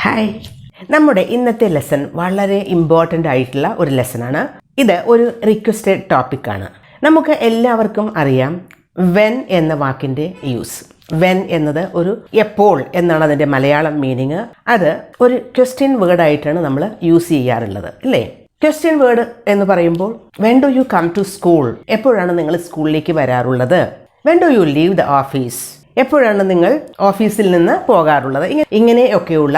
Hi, നമ്മുടെ ഇന്നത്തെ lesson വളരെ ഇമ്പോർട്ടൻ്റ് ആയിട്ടുള്ള ഒരു ലെസണാണ്. ഇത് ഒരു റിക്വസ്റ്റഡ് ടോപ്പിക്കാണ്. നമുക്ക് എല്ലാവർക്കും അറിയാം വെൻ എന്ന വാക്കിൻ്റെ യൂസ്. വെൻ എന്നത് ഒരു എപ്പോൾ എന്നാണ് അതിൻ്റെ മലയാളം മീനിങ്. അത് ഒരു ക്വസ്റ്റ്യൻ വേർഡായിട്ടാണ് നമ്മൾ യൂസ് ചെയ്യാറുള്ളത്, അല്ലേ? ക്വസ്റ്റ്യൻ വേർഡ് എന്ന് പറയുമ്പോൾ when do you come to school, എപ്പോഴാണ് നിങ്ങൾ സ്കൂളിലേക്ക് വരാറുള്ളത്? When do you leave the office, എപ്പോഴാണ് നിങ്ങൾ ഓഫീസിൽ നിന്ന് പോകാറുള്ളത്? ഇങ്ങനെയൊക്കെയുള്ള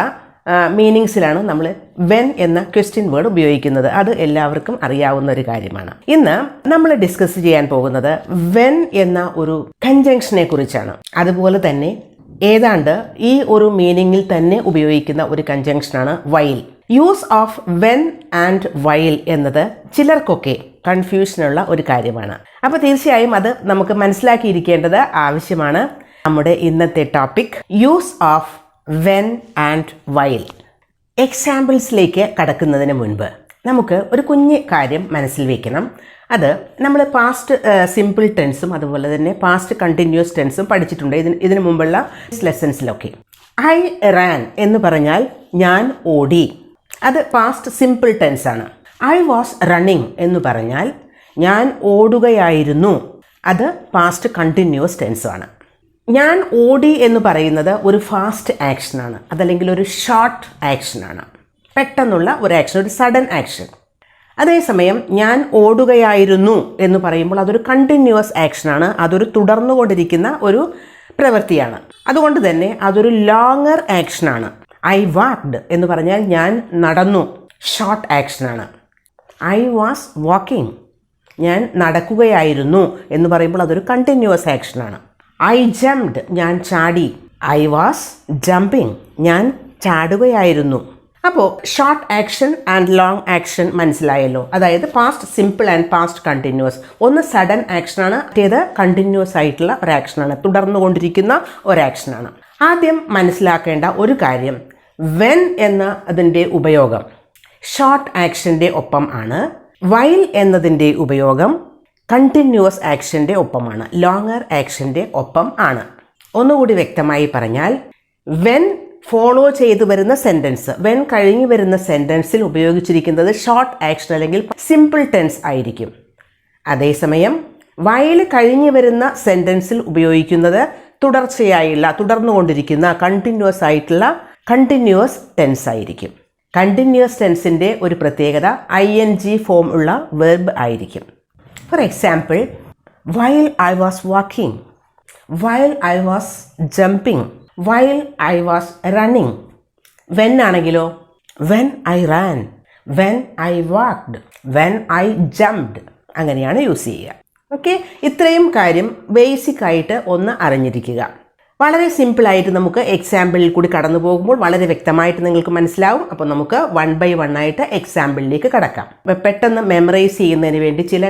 മീനിങ്സിലാണ് നമ്മൾ വെൻ എന്ന ക്വസ്റ്റ്യൻ വേർഡ് ഉപയോഗിക്കുന്നത്. അത് എല്ലാവർക്കും അറിയാവുന്ന ഒരു കാര്യമാണ്. ഇന്ന് നമ്മൾ ഡിസ്കസ് ചെയ്യാൻ പോകുന്നത് വെൻ എന്ന ഒരു കൺജങ്ഷനെ കുറിച്ചാണ്. അതുപോലെ തന്നെ ഏതാണ്ട് ഈ ഒരു മീനിങ്ങിൽ തന്നെ ഉപയോഗിക്കുന്ന ഒരു കൺജങ്ഷനാണ് while. Use of when and while എന്നത് ചിലർക്കൊക്കെ കൺഫ്യൂഷനുള്ള ഒരു കാര്യമാണ്. അപ്പോൾ തീർച്ചയായും അത് നമുക്ക് മനസ്സിലാക്കിയിരിക്കേണ്ടത് ആവശ്യമാണ്. നമ്മുടെ ഇന്നത്തെ topic use of when and while. എക്സാമ്പിൾസിലേക്ക് കടക്കുന്നതിന് മുൻപ് നമുക്ക് ഒരു കുഞ്ഞ് കാര്യം മനസ്സിൽ വയ്ക്കണം. അത് നമ്മൾ പാസ്റ്റ് സിമ്പിൾ ടെൻസും അതുപോലെ തന്നെ പാസ്റ്റ് കണ്ടിന്യൂസ് ടെൻസും പഠിച്ചിട്ടുണ്ട് ഇതിനു മുമ്പുള്ള ലെസൺസിലൊക്കെ. ഐ റാൻ എന്ന് പറഞ്ഞാൽ ഞാൻ ഓടി, അത് പാസ്റ്റ് സിമ്പിൾ ടെൻസ് ആണ്. ഐ വാസ് റണ്ണിങ് എന്ന് പറഞ്ഞാൽ ഞാൻ ഓടുകയായിരുന്നു, അത് പാസ്റ്റ് കണ്ടിന്യൂസ് ടെൻസ് ആണ്. ഞാൻ ഓടി എന്ന് പറയുന്നത് ഒരു ഫാസ്റ്റ് ആക്ഷനാണ്, അതല്ലെങ്കിൽ ഒരു ഷോർട്ട് ആക്ഷനാണ്, പെട്ടെന്നുള്ള ഒരു ആക്ഷൻ, ഒരു സഡൻ ആക്ഷൻ. അതേസമയം ഞാൻ ഓടുകയായിരുന്നു എന്ന് പറയുമ്പോൾ അതൊരു കണ്ടിന്യൂസ് ആക്ഷനാണ്, അതൊരു തുടർന്നുകൊണ്ടിരിക്കുന്ന ഒരു പ്രവൃത്തിയാണ്. അതുകൊണ്ട് തന്നെ അതൊരു ലോങ്ങർ ആക്ഷനാണ്. ഐ വാക്ക്ഡ് എന്ന് പറഞ്ഞാൽ ഞാൻ നടന്നു, ഷോർട്ട് ആക്ഷനാണ്. ഐ വാസ് വാക്കിംഗ്, ഞാൻ നടക്കുകയായിരുന്നു എന്ന് പറയുമ്പോൾ അതൊരു കണ്ടിന്യൂസ് ആക്ഷനാണ്. ഐ ജംപ്ഡ്, ഞാൻ ചാടി. ഐ വാസ് ജമ്പിങ്, ഞാൻ ചാടുകയായിരുന്നു. അപ്പോൾ short action and long action മനസ്സിലായല്ലോ. അതായത് past simple and past continuous. ഒന്ന് സഡൻ ആക്ഷനാണ്, മറ്റേത് കണ്ടിന്യൂസ് ആയിട്ടുള്ള ഒരു ആക്ഷനാണ്, തുടർന്നുകൊണ്ടിരിക്കുന്ന ഒരു ആക്ഷനാണ്. ആദ്യം മനസ്സിലാക്കേണ്ട ഒരു കാര്യം, വെൻ എന്ന അതിൻ്റെ ഉപയോഗം ഷോർട്ട് ആക്ഷൻ്റെ ഒപ്പം ആണ്. വൈൽ എന്നതിൻ്റെ ഉപയോഗം കണ്ടിന്യൂസ് ആക്ഷൻ്റെ ഒപ്പമാണ്, ലോങ്ങർ ആക്ഷൻ്റെ ഒപ്പം ആണ്. ഒന്നുകൂടി വ്യക്തമായി പറഞ്ഞാൽ, വെൻ ഫോളോ ചെയ്തു വരുന്ന സെൻറ്റൻസ്, വെൻ കഴിഞ്ഞു വരുന്ന സെൻറ്റൻസിൽ ഉപയോഗിച്ചിരിക്കുന്നത് ഷോർട്ട് ആക്ഷൻ അല്ലെങ്കിൽ സിമ്പിൾ ടെൻസ് ആയിരിക്കും. അതേസമയം വൈൽ കഴിഞ്ഞു വരുന്ന സെൻറ്റൻസിൽ ഉപയോഗിക്കുന്നത് തുടർച്ചയായുള്ള, തുടർന്നുകൊണ്ടിരിക്കുന്ന കണ്ടിന്യൂസ് ആയിട്ടുള്ള കണ്ടിന്യൂസ് ടെൻസ് ആയിരിക്കും. കണ്ടിന്യൂസ് ടെൻസിൻ്റെ ഒരു പ്രത്യേകത ING ഫോം ഉള്ള വെർബ് ആയിരിക്കും. For example, while I was walking, while I was jumping, while I was running. When ആണെങ്കിലോ when I ran, when I walked, when I jumped, അങ്ങനെയാണ് use ചെയ്യുക. Okay, ഇത്രയും കാര്യം ബേസിക് ആയിട്ട് ഒന്ന് അറിഞ്ഞിരിക്കുക. വളരെ സിമ്പിളായിട്ട് നമുക്ക് എക്സാമ്പിളിൽ കൂടി കടന്നു പോകുമ്പോൾ വളരെ വ്യക്തമായിട്ട് നിങ്ങൾക്ക് മനസ്സിലാവും. അപ്പോൾ നമുക്ക് 1 by 1 ആയിട്ട് എക്സാമ്പിളിലേക്ക് കടക്കാം. പെട്ടെന്ന് മെമ്മറൈസ് ചെയ്യുന്നതിന് വേണ്ടി ചില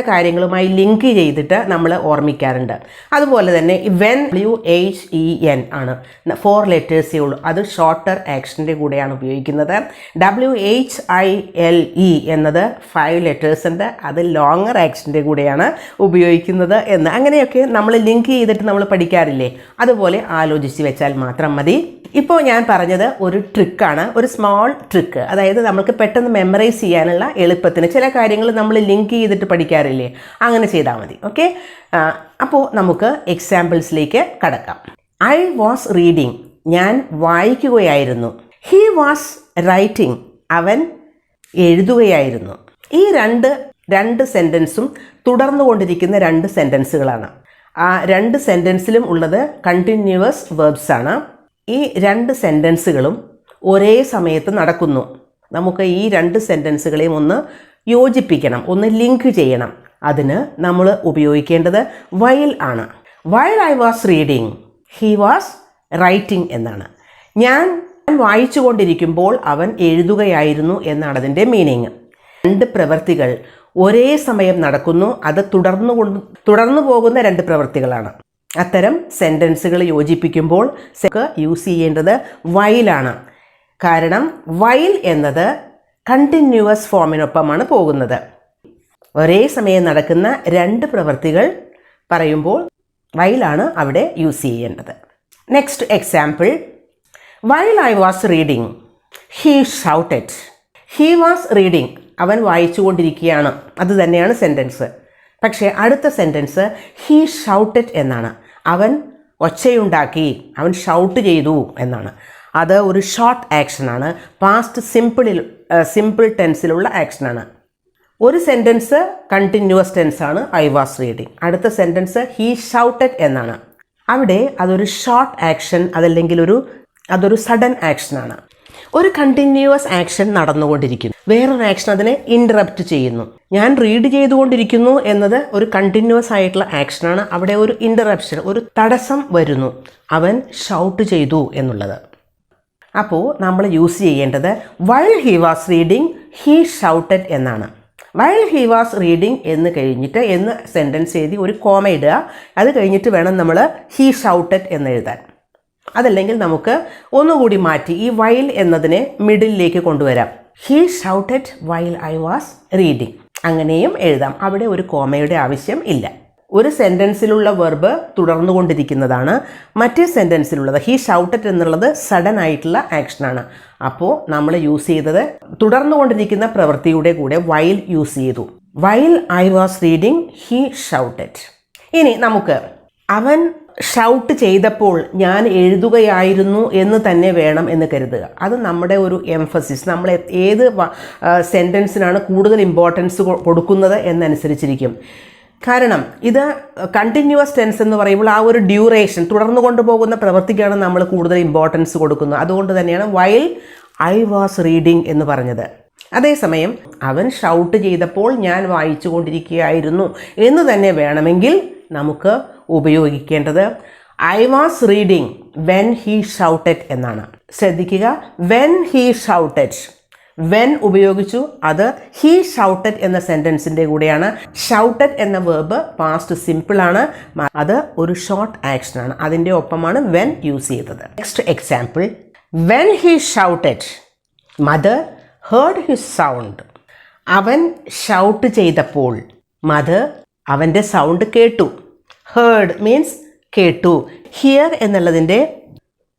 കാര്യങ്ങളുമായി ലിങ്ക് ചെയ്തിട്ട് നമ്മൾ ഓർമ്മിക്കാറുണ്ട്. അതുപോലെ തന്നെ വെൻ WHEN ആണ്, 4 ലെറ്റേഴ്സേ ഉള്ളൂ, അത് ഷോർട്ടർ ആക്ഷൻ്റെ കൂടെയാണ് ഉപയോഗിക്കുന്നത്. WHILE എന്നത് 5 ലെറ്റേഴ്സ് ഉണ്ട്, അത് ലോങ്ങർ ആക്ഷൻ്റെ കൂടെയാണ് ഉപയോഗിക്കുന്നത് എന്ന് അങ്ങനെയൊക്കെ നമ്മൾ ലിങ്ക് ചെയ്തിട്ട് നമ്മൾ പഠിക്കാറില്ലേ? അതുപോലെ ആലോചിച്ച് വെച്ചാൽ മാത്രം മതി. ഇപ്പോൾ ഞാൻ പറഞ്ഞത് ഒരു ട്രിക്കാണ്, ഒരു സ്മോൾ ട്രിക്ക്. അതായത് നമുക്ക് പെട്ടെന്ന് മെമ്മറൈസ് ചെയ്യാനുള്ള എളുപ്പത്തിന് ചില കാര്യങ്ങൾ നമ്മൾ ലിങ്ക് ചെയ്തിട്ട് പഠിക്കാറില്ലേ? അങ്ങനെ ചെയ്താൽ മതി. ഓക്കെ, അപ്പോൾ നമുക്ക് എക്സാമ്പിൾസിലേക്ക് കടക്കാം. ഐ വാസ് റീഡിങ്, ഞാൻ വായിക്കുകയായിരുന്നു. ഹി വാസ് റൈറ്റിംഗ്, അവൻ എഴുതുകയായിരുന്നു. ഈ രണ്ട് സെൻറ്റൻസും തുടർന്നുകൊണ്ടിരിക്കുന്ന 2 സെൻറ്റൻസുകളാണ്. ആ 2 സെൻറ്റൻസിലും ഉള്ളത് കണ്ടിന്യൂവസ് വേർബ്സ് ആണ്. ഈ 2 സെൻറ്റൻസുകളും ഒരേ സമയത്ത് നടക്കുന്നു. നമുക്ക് ഈ 2 സെൻറ്റൻസുകളെയും ഒന്ന് യോജിപ്പിക്കണം, ഒന്ന് ലിങ്ക് ചെയ്യണം. അതിന് നമ്മൾ ഉപയോഗിക്കേണ്ടത് വൈൽ ആണ്. While I was reading, he was writing എന്നാണ്. ഞാൻ വായിച്ചു കൊണ്ടിരിക്കുമ്പോൾ അവൻ എഴുതുകയായിരുന്നു എന്നാണ് അതിൻ്റെ മീനിങ്. 2 പ്രവൃത്തികൾ ഒരേ സമയം നടക്കുന്നു, അത് തുടർന്നു പോകുന്ന 2 പ്രവൃത്തികളാണ്. അത്തരം സെൻറ്റൻസുകൾ യോജിപ്പിക്കുമ്പോൾ യൂസ് ചെയ്യേണ്ടത് വൈലാണ്. കാരണം വൈൽ എന്നത് കണ്ടിന്യൂവസ് ഫോമിനൊപ്പമാണ് പോകുന്നത്. ഒരേ സമയം നടക്കുന്ന 2 പ്രവൃത്തികൾ പറയുമ്പോൾ വൈലാണ് അവിടെ യൂസ് ചെയ്യേണ്ടത്. Next example, while I was reading he shouted. He was reading, അവൻ വായിച്ചുകൊണ്ടിരിക്കുകയാണ്, അത് തന്നെയാണ് സെൻറ്റൻസ്. പക്ഷേ അടുത്ത സെൻറ്റൻസ് ഹീ ഷൗട്ടഡ് എന്നാണ്. അവൻ ഒച്ചയുണ്ടാക്കി, അവൻ ഷൗട്ട് ചെയ്തു എന്നാണ്. അത് ഒരു ഷോർട്ട് ആക്ഷനാണ്, പാസ്റ്റ് സിമ്പിൾ ടെൻസിലുള്ള ആക്ഷനാണ്. ഒരു സെൻറ്റൻസ് കണ്ടിന്യൂസ് ടെൻസാണ് ഐ വാസ് റീഡിങ്. അടുത്ത സെൻറ്റൻസ് ഹീ ഷൗട്ടഡ് എന്നാണ്. അവിടെ അതൊരു ഷോർട്ട് ആക്ഷൻ, അതല്ലെങ്കിൽ അതൊരു സഡൻ ആക്ഷനാണ്. ഒരു കണ്ടിന്യൂസ് ആക്ഷൻ നടന്നുകൊണ്ടിരിക്കുന്നു, വേറൊരു ആക്ഷൻ അതിനെ ഇൻറ്ററപ്റ്റ് ചെയ്യുന്നു. ഞാൻ റീഡ് ചെയ്തുകൊണ്ടിരിക്കുന്നു എന്നത് ഒരു കണ്ടിന്യൂസ് ആയിട്ടുള്ള ആക്ഷനാണ്. അവിടെ ഒരു ഇൻറ്ററപ്ഷൻ, ഒരു തടസ്സം വരുന്നു. അവൻ ഷൗട്ട് ചെയ്തു എന്നുള്ളത്. അപ്പോൾ നമ്മൾ യൂസ് ചെയ്യേണ്ടത് while he was reading he shouted എന്നാണ്. വൈൽ ഹി വാസ് റീഡിങ് എന്ന് കഴിഞ്ഞിട്ട് എന്ന് സെൻറ്റൻസ് എഴുതി ഒരു കോമ ഇടുക. അത് കഴിഞ്ഞിട്ട് വേണം നമ്മൾ ഹീ ഷൗട്ടഡ് എന്ന് എഴുതാൻ. അതല്ലെങ്കിൽ നമുക്ക് ഒന്നുകൂടി മാറ്റി ഈ വൈൽ എന്നതിനെ മിഡിലേക്ക് കൊണ്ടുവരാം. He shouted while I was reading, അങ്ങനെയും എഴുതാം. അവിടെ ഒരു കോമയുടെ ആവശ്യം ഇല്ല. ഒരു സെൻറ്റൻസിലുള്ള വെർബ് തുടർന്നുകൊണ്ടിരിക്കുന്നതാണ്, മറ്റേ സെൻറ്റൻസിലുള്ളത് ഹീ ഷൗട്ടഡ് എന്നുള്ളത് സഡൻ ആയിട്ടുള്ള ആക്ഷനാണ്. അപ്പോൾ നമ്മൾ യൂസ് ചെയ്തത് തുടർന്നുകൊണ്ടിരിക്കുന്ന പ്രവൃത്തിയുടെ കൂടെ വൈൽ യൂസ് ചെയ്തു. While I was reading he shouted. ഇനി നമുക്ക് അവൻ ഷൗട്ട് ചെയ്തപ്പോൾ ഞാൻ എഴുതുകയായിരുന്നു എന്ന് തന്നെ വേണം എന്ന് കരുതുക. അത് നമ്മുടെ ഒരു എംഫസിസ്, നമ്മൾ ഏത് സെൻറ്റൻസിനാണ് കൂടുതൽ ഇമ്പോർട്ടൻസ് കൊടുക്കുന്നത് എന്നനുസരിച്ചിരിക്കും. കാരണം ഇത് കണ്ടിന്യൂസ് ടെൻസ് എന്ന് പറയുമ്പോൾ ആ ഒരു ഡ്യൂറേഷൻ, തുടർന്നു കൊണ്ടുപോകുന്ന പ്രവൃത്തിക്കാണ് നമ്മൾ കൂടുതൽ ഇമ്പോർട്ടൻസ് കൊടുക്കുന്നത്. അതുകൊണ്ട് തന്നെയാണ് വൈൽ ഐ വാസ് റീഡിങ് എന്ന് പറഞ്ഞത്. അതേസമയം അവൻ ഷൗട്ട് ചെയ്തപ്പോൾ ഞാൻ വായിച്ചു കൊണ്ടിരിക്കുകയായിരുന്നു എന്ന് തന്നെ വേണമെങ്കിൽ നമുക്ക് ഉപയോഗിക്കേണ്ടത് I was reading when he shouted എന്നാണ്. ശ്രദ്ധിക്കുക, വെൻ ഹീ ഷൗട്ടഡ്, വെൻ ഉപയോഗിച്ചു, അത് ഹീ ഷൗട്ടഡ് എന്ന സെൻറ്റൻസിൻ്റെ കൂടെയാണ്. ഷൗട്ടഡ് എന്ന വേർബ് പാസ്റ്റ് സിമ്പിളാണ്, അത് ഒരു ഷോർട്ട് ആക്ഷനാണ്. അതിൻ്റെ ഒപ്പമാണ് വെൻ യൂസ് ചെയ്തത്. Next example, when he shouted mother heard his sound. അവൻ ഷൗട്ട് ചെയ്തപ്പോൾ മദർ അവൻ്റെ സൗണ്ട് കേട്ടു. ഹേർഡ് മീൻസ് കേട്ടു. ഹിയർ എന്നുള്ളതിൻ്റെ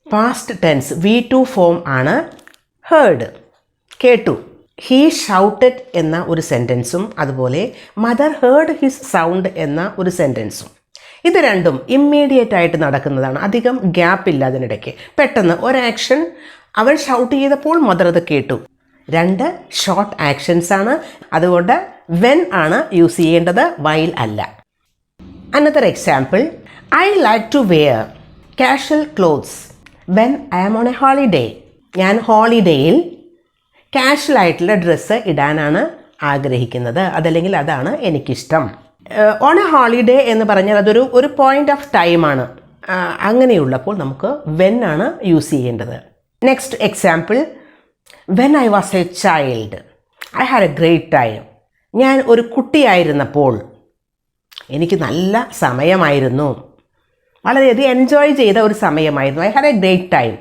പാസ്റ്റ് ടെൻസ് V2 ഫോം ആണ് ഹേർഡ്, കേട്ടു. ഹീ ഷൗട്ടഡ് എന്ന ഒരു സെൻറ്റൻസും അതുപോലെ മദർ ഹേർഡ് ഹിസ് സൗണ്ട് എന്ന ഒരു സെൻറ്റൻസും, ഇത് രണ്ടും ഇമ്മീഡിയറ്റ് ആയിട്ട് നടക്കുന്നതാണ്. അധികം ഗ്യാപ്പ് ഇല്ല അതിനിടയ്ക്ക്. പെട്ടെന്ന് ഒരാക്ഷൻ, അവൻ ഷൗട്ട് ചെയ്തപ്പോൾ മദർ അത് കേട്ടു. രണ്ട് ഷോർട്ട് ആക്ഷൻസ് ആണ്. അതുകൊണ്ട് വെൻ ആണ് യൂസ് ചെയ്യേണ്ടത്, വൈൽ അല്ല. Another example, I like to wear casual clothes when I am on a holiday. ഞാൻ ഹോളിഡേയിൽ കാഷ്വൽ ആയിട്ടുള്ള ഡ്രസ്സ് ഇടാനാണ് ആഗ്രഹിക്കുന്നത്, അതല്ലെങ്കിൽ അതാണ് എനിക്കിഷ്ടം. ഓൺ എ ഹോളിഡേ എന്ന് പറഞ്ഞാൽ അതൊരു പോയിന്റ് ഓഫ് ടൈമാണ്. അങ്ങനെയുള്ളപ്പോൾ നമുക്ക് വെൻ ആണ് യൂസ് ചെയ്യേണ്ടത്. Next example, when I was a child I had a great time. ഞാൻ ഒരു കുട്ടിയായിരുന്നപ്പോൾ എനിക്ക് നല്ല സമയമായിരുന്നു, വളരെയധികം എൻജോയ് ചെയ്ത ഒരു സമയമായിരുന്നു. I had a great time.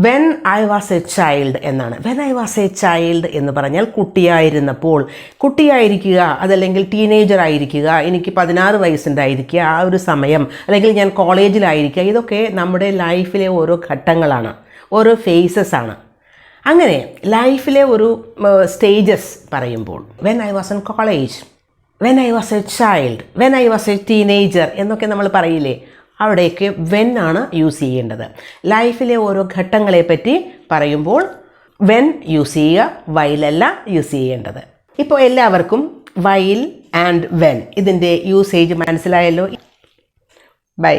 When I was a child എന്നാണ്. When I was a child എന്ന് പറഞ്ഞാൽ കുട്ടിയായിരുന്നപ്പോൾ. കുട്ടിയായിരിക്കുക, അതല്ലെങ്കിൽ ടീനേജർ ആയിരിക്കുക, എനിക്ക് 16 വയസ്സുണ്ടായിരിക്കുക, ആ ഒരു സമയം, അല്ലെങ്കിൽ ഞാൻ കോളേജിലായിരിക്കുക, ഇതൊക്കെ നമ്മുടെ ലൈഫിലെ ഓരോ ഘട്ടങ്ങളാണ്, ഓരോ ഫേസസ് ആണ്. അങ്ങനെ ലൈഫിലെ ഒരു സ്റ്റേജസ് പറയുമ്പോൾ when I was in college, when I was a child, when I was A teenager എന്നൊക്കെ നമ്മൾ പറയില്ലേ, അവിടെയൊക്കെ വെൻ ആണ് യൂസ് ചെയ്യേണ്ടത്. ലൈഫിലെ ഓരോ ഘട്ടങ്ങളെ പറ്റി പറയുമ്പോൾ വെൻ യൂസ് ചെയ്യുക, വൈലല്ല യൂസ് ചെയ്യേണ്ടത്. ഇപ്പോൾ എല്ലാവർക്കും വൈൽ ആൻഡ് വെൻ ഇതിൻ്റെ യൂസേജ് മനസ്സിലായല്ലോ. ബൈ.